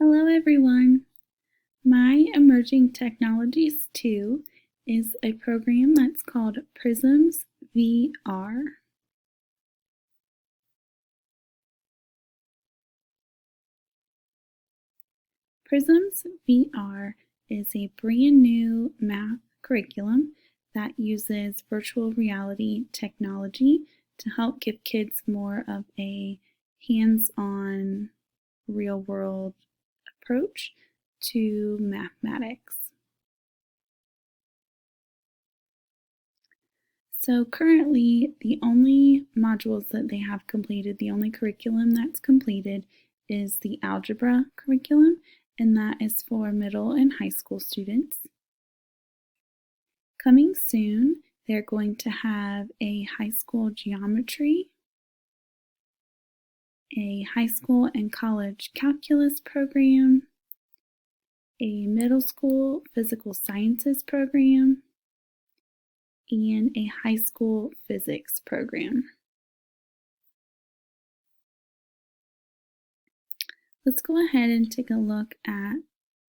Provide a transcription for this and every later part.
Hello everyone! My Emerging Technologies 2 is a program that's called Prisms VR. Prisms VR is a brand new math curriculum that uses virtual reality technology to help give kids more of a hands-on, real-world approach to mathematics. So currently, the only modules that they have completed, the only curriculum that's completed is the algebra curriculum, and that is for middle and high school students. Coming soon, they're going to have a high school geometry, a high school and college calculus program, a middle school physical sciences program, and a high school physics program. Let's go ahead and take a look at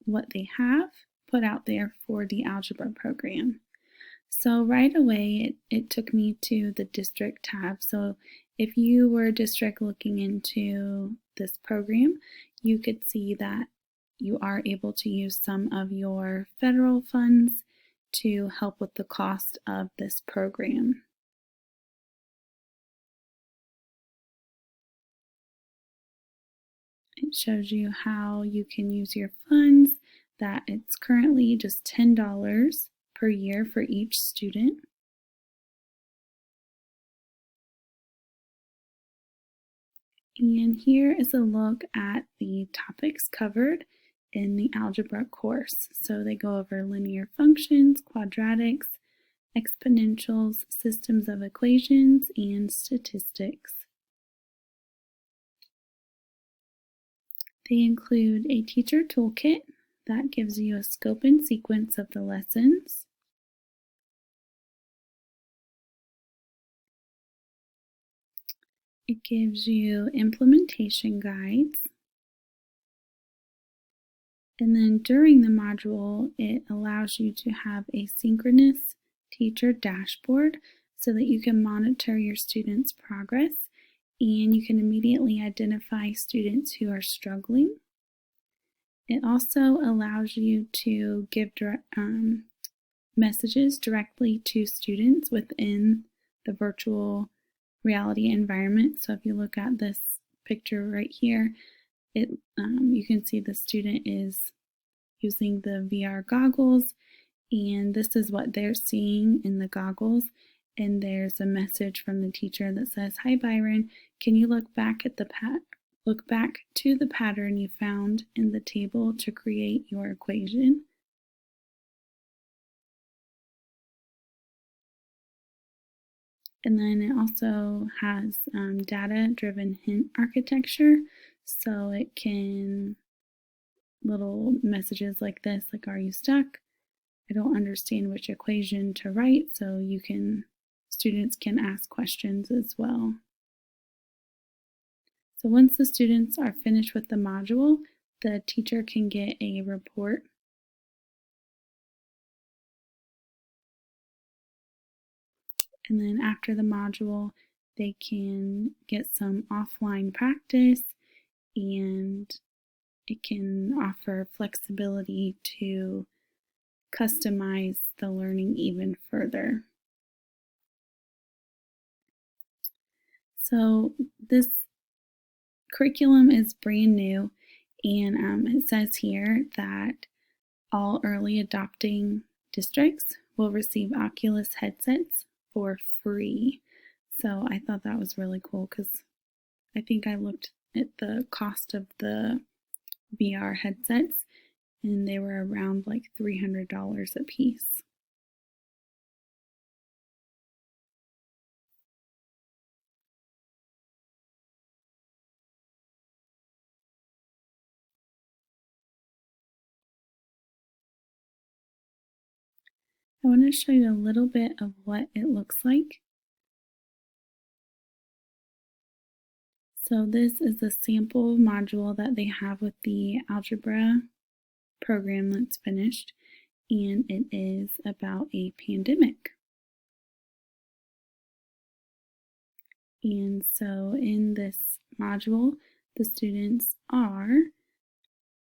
what they have put out there for the algebra program. So right away, it took me to the district tab. So if you were a district looking into this program, you could see that you are able to use some of your federal funds to help with the cost of this program. It shows you how you can use your funds, that it's currently just $10 per year for each student. And here is a look at the topics covered in the algebra course. So they go over linear functions, quadratics, exponentials, systems of equations, and statistics. They include a teacher toolkit that gives you a scope and sequence of the lessons. It gives you implementation guides. And then during the module, it allows you to have a synchronous teacher dashboard so that you can monitor your students' progress and you can immediately identify students who are struggling. It also allows you to give messages directly to students within the virtual reality environment. So if you look at this picture right here, you can see the student is using the VR goggles, and this is what they're seeing in the goggles. And there's a message from the teacher that says, "Hi Byron, can you look back to the pattern you found in the table to create your equation?" And then it also has data-driven hint architecture, so it can little messages like this, like, "Are you stuck? I don't understand which equation to write," so students can ask questions as well. So once the students are finished with the module, the teacher can get a report. And then after the module, they can get some offline practice, and it can offer flexibility to customize the learning even further. So this curriculum is brand new, and it says here that all early adopting districts will receive Oculus headsets for free. So I thought that was really cool because I think I looked at the cost of the VR headsets and they were around like $300 a piece. I want to show you a little bit of what it looks like. So this is a sample module that they have with the algebra program that's finished, and it is about a pandemic. And so in this module, the students are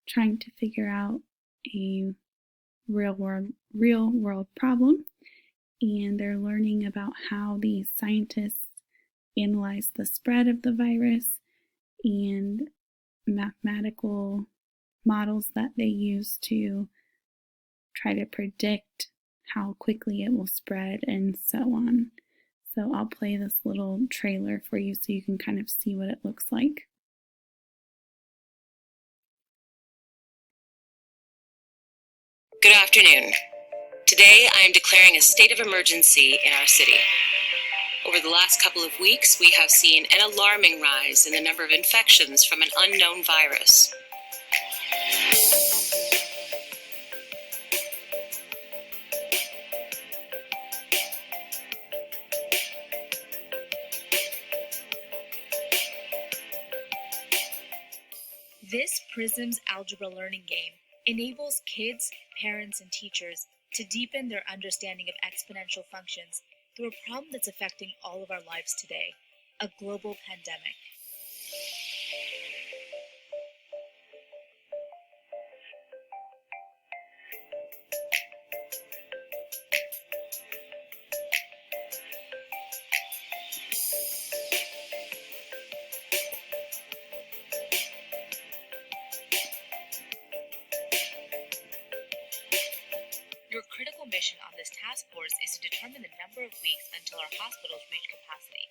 trying to figure out a real world problem, and they're learning about how the scientists analyze the spread of the virus and mathematical models that they use to try to predict how quickly it will spread and so on. So I'll play this little trailer for you so you can kind of see what it looks like. Good afternoon. Today I am declaring a state of emergency in our city. Over the last couple of weeks, we have seen an alarming rise in the number of infections from an unknown virus. This Prisms algebra learning game enables kids, parents, and teachers to deepen their understanding of exponential functions through a problem that's affecting all of our lives today, a global pandemic. Your critical mission on this task force is to determine the number of weeks until our hospitals reach capacity.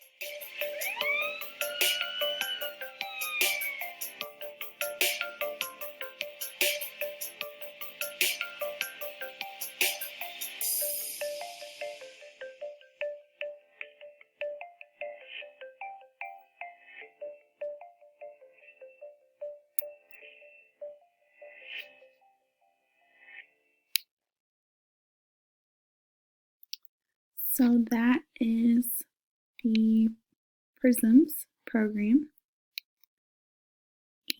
So that is the Prisms program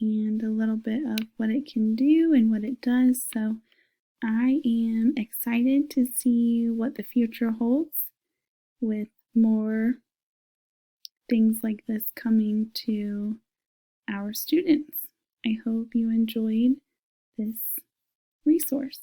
and a little bit of what it can do and what it does. So I am excited to see what the future holds with more things like this coming to our students. I hope you enjoyed this resource.